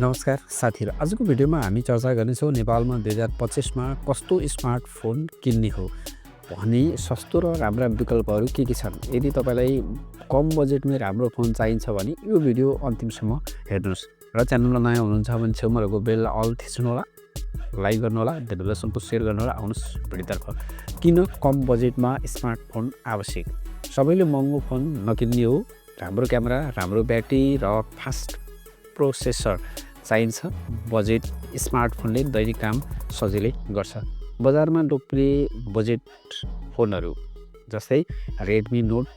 नमस्कार साथीहरु, आजको भिडियोमा हामी चर्चा गर्नेछौँ नेपालमा 2025 मा कस्तो स्मार्टफोन किन्ने हो भने सस्तो र राम्रा विकल्पहरू के छन्। यदि तपाईलाई कम बजेटमै राम्रो फोन चाहिन्छ भने यो भिडियो अन्तिमसम्म हेर्नुस् र च्यानलमा नयाँ हुनुहुन्छ भने छेउमा रहेको बेल अल थिच्नु होला, लाइक गर्नु होला, धेरैजसोको सेयर गर्नु होला। आउनुस् भिडियोतर्फ। किन कम बजेटमा स्मार्टफोन आवश्यक? सबैले महँगो फोन नकिन्ने हो। राम्रो क्यामेरा, राम्रो ब्याट्री र फास्ट प्रोसेसर चाहिन्छ। बजेट स्मार्टफोनले दैनिक काम सजिलै गर्छ। बजारमा लोकप्रिय बजेट फोनहरू जस्तै रेडमी नोट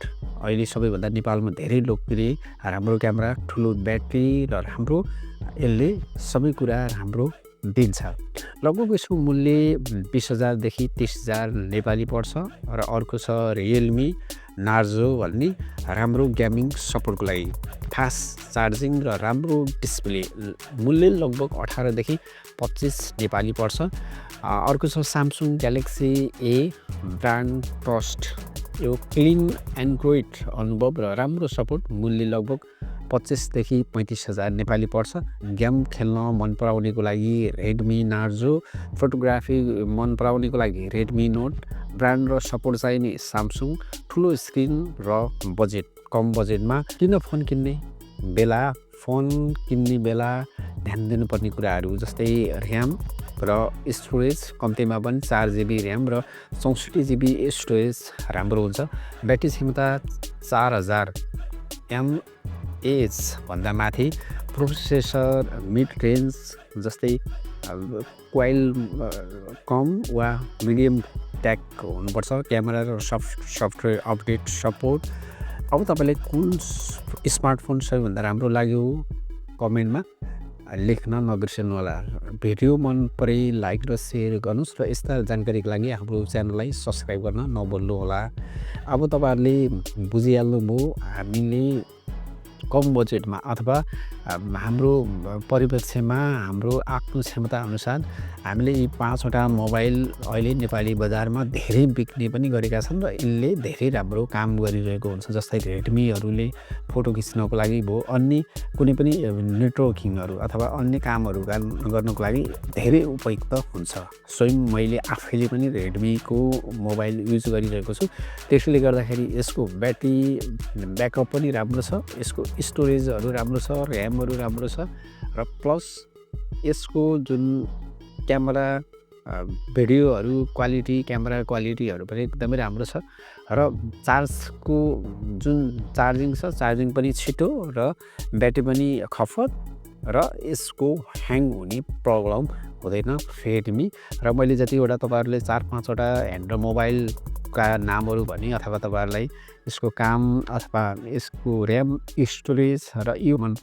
अहिले सबैभन्दा नेपालमा धेरै लोकप्रिय, राम्रो क्यामेरा, ठुलो ब्याट्री र राम्रो यसले सबै कुरा राम्रो दिन्छ। लगभग यसको मूल्य 20,000 देखि 30,000 नेपाली पर्छ र अर्को छ रियलमी नार्जो भन्ने राम्रो गेमिङ सपोर्टको लागि, फास्ट चार्जिङ र राम्रो डिस्प्ले। मूल्य लगभग 18 देखि 25 नेपाली पर्छ। अर्को छ स्यामसङ ग्यालेक्सी ए ब्रान्ड ट्रस्ट, यो क्लिन एन्ड्रोइड अनुभव र राम्रो सपोर्ट। मूल्य लगभग 25 देखि 35,000 नेपाली पर्छ। गेम खेल्न मन पराउनेको लागि रेडमी नार्जो, फोटोग्राफी मन पराउनेको लागि रेडमी नोट, ब्रान्ड र सपोर्ट चाहिने स्यामसङ। ठुलो स्क्रिन र बजेट, कम बजेटमा किन फोन किन्ने बेला ध्यान दिनुपर्ने कुराहरू जस्तै ऱ्याम र स्टोरेज कम्तीमा पनि 4 GB ऱ्याम र 64 GB स्टोरेज राम्रो हुन्छ। ब्याट्री क्षमता 4000 mAh भन्दा माथि। प्रोसेसर मिड रेन्ज जस्तै क्वाइल कम वा मिडियम ट्याक हुनुपर्छ। क्यामेरा र सफ्टवेयर अपडेट सपोर्ट। अब तपाईँलाई कुन स्मार्टफोन सबैभन्दा राम्रो लाग्यो कमेन्टमा लेख्न नबिर्सनु होला। भिडियो मन परे लाइक र सेयर गर्नुहोस् र यस्ता जानकारीको लागि हाम्रो च्यानललाई सब्सक्राइब गर्न नभुल्नु होला। अब तपाईँहरूले बुझिहाल्नुभयो, हामीले कम बजेटमा अथवा हाम्रो परिप्रेक्ष्यमा हाम्रो आफ्नो क्षमता अनुसार हामीले यी 5वटा मोबाइल अहिले नेपाली बजारमा धेरै बिक्ने पनि गरेका छन् र यिनले धेरै राम्रो काम गरिरहेको हुन्छ। जस्तै रेडमीहरूले फोटो खिच्नको लागि भयो, अन्य कुनै पनि नेटवर्किङहरू अथवा अन्य कामहरू गर्नको लागि धेरै उपयुक्त हुन्छ। स्वयं मैले आफैले पनि रेडमीको मोबाइल युज गरिरहेको छु। त्यसले गर्दाखेरि यसको ब्याट्री ब्याकअप पनि राम्रो छ, यसको स्टोरेजहरू राम्रो छ, ऱ्यामहरू राम्रो छ र प्लस यसको जुन क्यामेरा भिडियोहरू क्वालिटी, क्यामेरा क्वालिटीहरू पनि एकदमै राम्रो छ र चार्जको जुन चार्जिङ छ, चार्जिङ पनि छिटो र ब्याट्री पनि खपत र यसको ह्याङ हुने प्रब्लम हुँदैन रेडमी। र मैले जतिवटा तपाईँहरूले 4-5वटा ह्यान्ड मोबाइलका नामहरू भने अथवा तपाईँहरूलाई यसको काम अथवा यसको ऱ्याम, स्टोरेज र यो मन